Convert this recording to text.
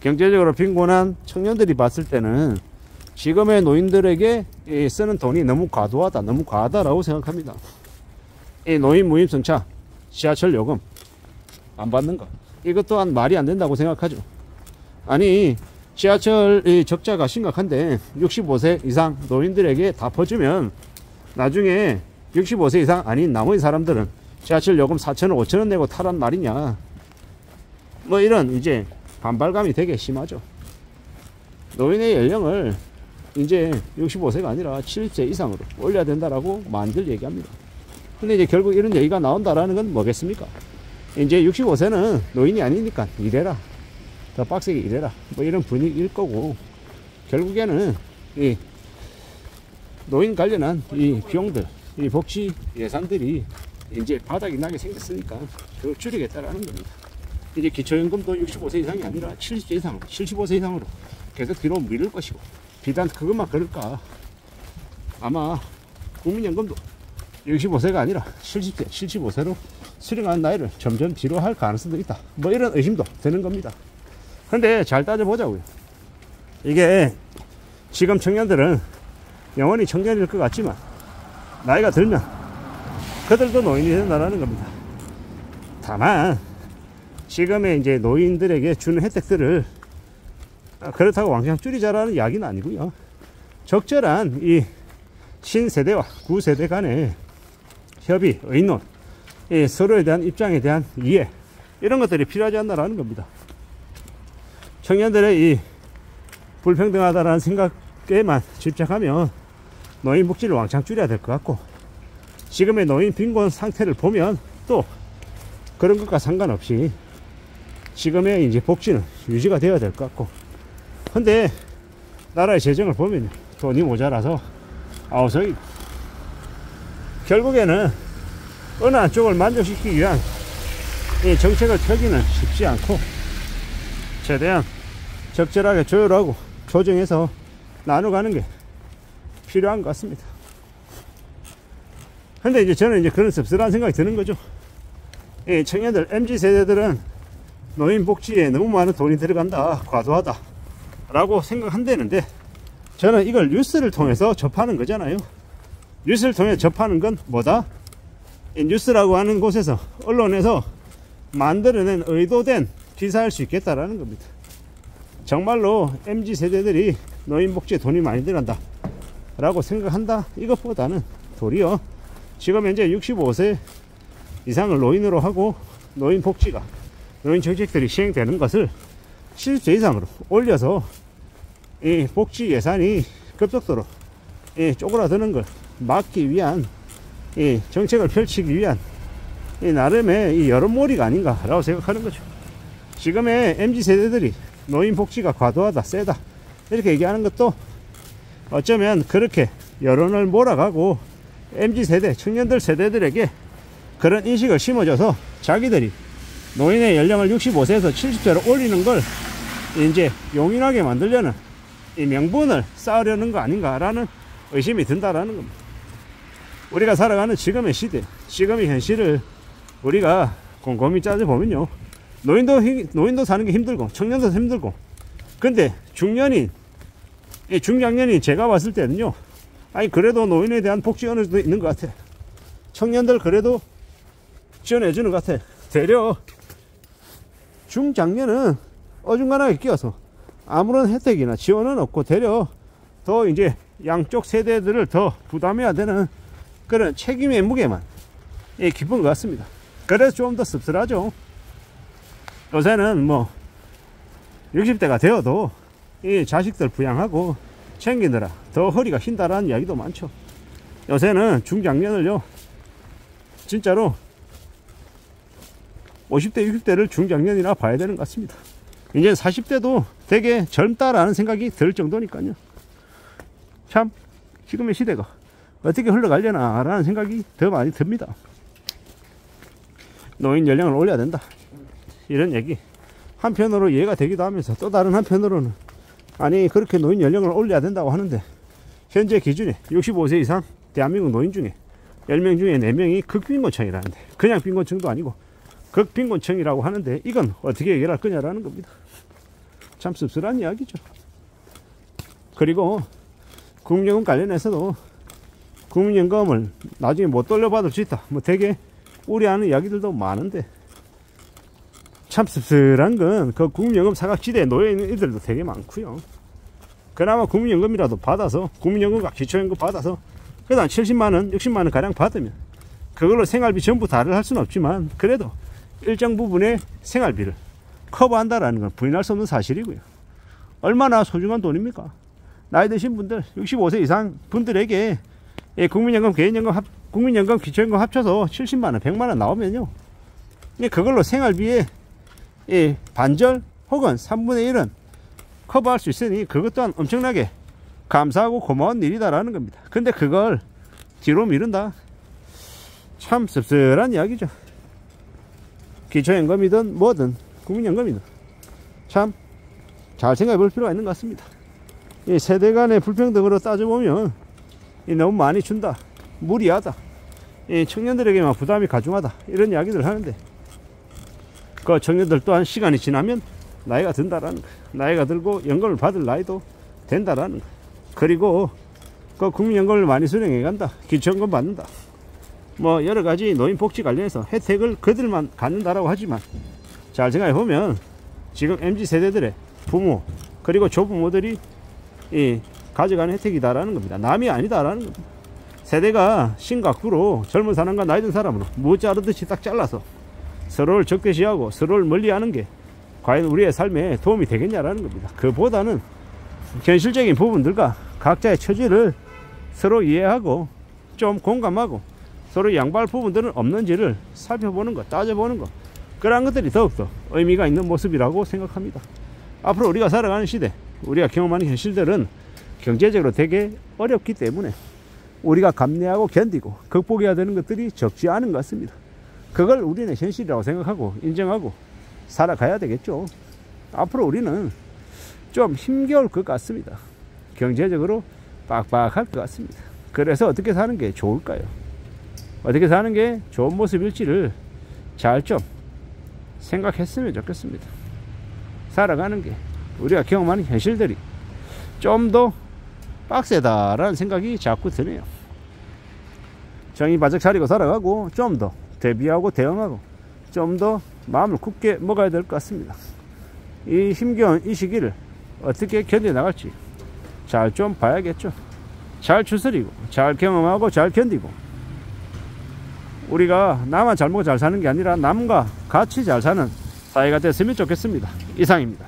경제적으로 빈곤한 청년들이 봤을 때는 지금의 노인들에게 쓰는 돈이 너무 과도하다, 너무 과하다라고 생각합니다. 이 노인 무임승차, 지하철 요금 안 받는 거, 이것 또한 말이 안 된다고 생각하죠. 아니, 지하철 적자가 심각한데 65세 이상 노인들에게 다 퍼주면 나중에 65세 이상 아닌 나머지 사람들은 지하철 요금 4,000원, 5,000원 내고 타란 말이냐, 뭐 이런 이제 반발감이 되게 심하죠. 노인의 연령을 이제 65세가 아니라 70세 이상으로 올려야 된다라고 많이들 얘기합니다. 근데 이제 결국 이런 얘기가 나온다라는 건 뭐겠습니까? 이제 65세는 노인이 아니니까 일해라, 더 빡세게 일해라, 뭐 이런 분위기일 거고, 결국에는 이 노인 관련한 이 비용들, 이 복지 예산들이 이제 바닥이 나게 생겼으니까 그걸 줄이겠다라는 겁니다. 이제 기초연금도 65세 이상이 아니라 70세 이상으로, 75세 이상으로 계속 뒤로 밀을 것이고, 비단 그것만 그럴까, 아마 국민연금도 65세가 아니라 70세, 75세로 수령하는 나이를 점점 뒤로 할 가능성도 있다, 뭐 이런 의심도 드는 겁니다. 근데 잘 따져보자고요. 이게 지금 청년들은 영원히 청년일 것 같지만 나이가 들면 그들도 노인이 된다는 겁니다. 다만 지금의 이제 노인들에게 주는 혜택들을 그렇다고 왕창 줄이자라는 이야기는 아니고요. 적절한 이 신세대와 구세대 간의 협의, 의논, 서로에 대한 입장에 대한 이해, 이런 것들이 필요하지 않나라는 겁니다. 청년들의 이 불평등하다라는 생각에만 집착하면 노인 복지를 왕창 줄여야 될 것 같고, 지금의 노인 빈곤 상태를 보면 또 그런 것과 상관없이 지금의 이제 복지는 유지가 되어야 될 것 같고, 근데 나라의 재정을 보면 돈이 모자라서 아우성이, 결국에는 어느 한쪽을 만족시키기 위한 이 정책을 펴기는 쉽지 않고, 최대한 적절하게 조율하고 조정해서 나눠가는 게 필요한 것 같습니다. 근데 이제 저는 이제 그런 씁쓸한 생각이 드는 거죠. 이 청년들, MZ세대들은 노인 복지에 너무 많은 돈이 들어간다, 과도하다 라고 생각한다는데, 저는 이걸 뉴스를 통해서 접하는 거잖아요. 뉴스를 통해 접하는 건 뭐다? 이 뉴스라고 하는 곳에서, 언론에서 만들어낸 의도된 기사일 수 있겠다라는 겁니다. 정말로 MZ세대들이 노인복지에 돈이 많이 들어간다 라고 생각한다, 이것보다는 도리어 지금 현재 65세 이상을 노인으로 하고 노인복지가, 노인 정책들이 시행되는 것을 70세 이상으로 올려서 이 복지 예산이 급속도로 쪼그라드는 걸 막기 위한 이 정책을 펼치기 위한 이 나름의 이 여론몰이가 아닌가라고 생각하는 거죠. 지금의 MZ세대들이 노인복지가 과도하다, 세다 이렇게 얘기하는 것도 어쩌면 그렇게 여론을 몰아가고 MZ세대, 청년들 세대들에게 그런 인식을 심어줘서 자기들이 노인의 연령을 65세에서 70세로 올리는 걸 이제 용인하게 만들려는 이 명분을 쌓으려는 거 아닌가라는 의심이 든다라는 겁니다. 우리가 살아가는 지금의 시대, 지금의 현실을 우리가 곰곰이 따져보면요, 노인도 사는 게 힘들고 청년도 힘들고, 근데 중년인, 중장년인 제가 봤을 때는요, 아니 그래도 노인에 대한 복지 어느 정도 있는 것 같아. 청년들 그래도 지원해주는 것 같아. 되려 중장년은 어중간하게 끼어서 아무런 혜택이나 지원은 없고, 되려 더 이제 양쪽 세대들을 더 부담해야 되는 그런 책임의 무게만 깊은 것 같습니다. 그래서 좀 더 씁쓸하죠. 요새는 뭐 60대가 되어도 이 자식들 부양하고 챙기느라 더 허리가 휜다라는 이야기도 많죠. 요새는 중장년을요, 진짜로 50대 60대를 중장년이라 봐야 되는 것 같습니다. 이제 40대도 되게 젊다라는 생각이 들 정도니까요. 참 지금의 시대가 어떻게 흘러가려나 라는 생각이 더 많이 듭니다. 노인 연령을 올려야 된다, 이런 얘기 한편으로 이해가 되기도 하면서, 또 다른 한편으로는 아니 그렇게 노인 연령을 올려야 된다고 하는데 현재 기준에 65세 이상 대한민국 노인 중에 10명 중에 4명이 극빈곤층이라는데, 그냥 빈곤층도 아니고 극빈곤층이라고 하는데, 이건 어떻게 해결할 거냐라는 겁니다. 참 씁쓸한 이야기죠. 그리고 국민연금 관련해서도 국민연금을 나중에 못 돌려받을 수 있다, 뭐 되게 우려하는 이야기들도 많은데, 참 씁쓸한 건 그 국민연금 사각지대에 놓여있는 이들도 되게 많고요. 그나마 국민연금이라도 받아서, 국민연금과 기초연금 받아서 그래도 한 70만원 60만원 가량 받으면 그걸로 생활비 전부 다를 할 수는 없지만 그래도 일정 부분의 생활비를 커버한다라는 건 부인할 수 없는 사실이고요. 얼마나 소중한 돈입니까? 나이 드신 분들, 65세 이상 분들에게 국민연금, 개인연금, 국민연금, 기초연금 합쳐서 70만원 100만원 나오면요, 그걸로 생활비의 반절 혹은 3분의 1은 커버할 수 있으니 그것 또한 엄청나게 감사하고 고마운 일이다라는 겁니다. 근데 그걸 뒤로 미룬다, 참 씁쓸한 이야기죠. 기초연금이든 뭐든 국민연금이든 참 잘 생각해 볼 필요가 있는 것 같습니다. 이 세대 간의 불평등으로 따져보면 너무 많이 준다, 무리하다, 청년들에게만 부담이 가중하다, 이런 이야기들 하는데, 그 청년들 또한 시간이 지나면 나이가 든다라는 거, 나이가 들고 연금을 받을 나이도 된다라는 거, 그리고 그 국민연금을 많이 수령해 간다, 기초연금 받는다, 뭐 여러가지 노인복지 관련해서 혜택을 그들만 갖는다라고 하지만, 잘 생각해 보면 지금 MZ세대들의 부모 그리고 조부모들이 가져가는 혜택이다라는 겁니다. 남이 아니다라는 겁니다. 세대가 심각구로 젊은 사람과 나이 든 사람으로 무 자르듯이 딱 잘라서 서로를 적대시하고 서로를 멀리하는 게 과연 우리의 삶에 도움이 되겠냐라는 겁니다. 그보다는 현실적인 부분들과 각자의 처지를 서로 이해하고 좀 공감하고 서로 양보할 부분들은 없는지를 살펴보는 것, 따져보는 것, 그러한 것들이 더욱더 의미가 있는 모습이라고 생각합니다. 앞으로 우리가 살아가는 시대, 우리가 경험하는 현실들은 경제적으로 되게 어렵기 때문에 우리가 감내하고 견디고 극복해야 되는 것들이 적지 않은 것 같습니다. 그걸 우리는 현실이라고 생각하고 인정하고 살아가야 되겠죠. 앞으로 우리는 좀 힘겨울 것 같습니다. 경제적으로 빡빡할 것 같습니다. 그래서 어떻게 사는 게 좋을까요? 어떻게 사는 게 좋은 모습일지를 잘 좀 생각했으면 좋겠습니다. 살아가는 게, 우리가 경험하는 현실들이 좀 더 빡세다라는 생각이 자꾸 드네요. 정이 바짝 차리고 살아가고 좀 더 대비하고 대응하고 좀 더 마음을 굳게 먹어야 될 것 같습니다. 이 힘겨운 이 시기를 어떻게 견뎌나갈지 잘 좀 봐야겠죠. 잘 추스리고 잘 경험하고 잘 견디고, 우리가 나만 잘 먹고 잘 사는 게 아니라 남과 같이 잘 사는 사회가 됐으면 좋겠습니다. 이상입니다.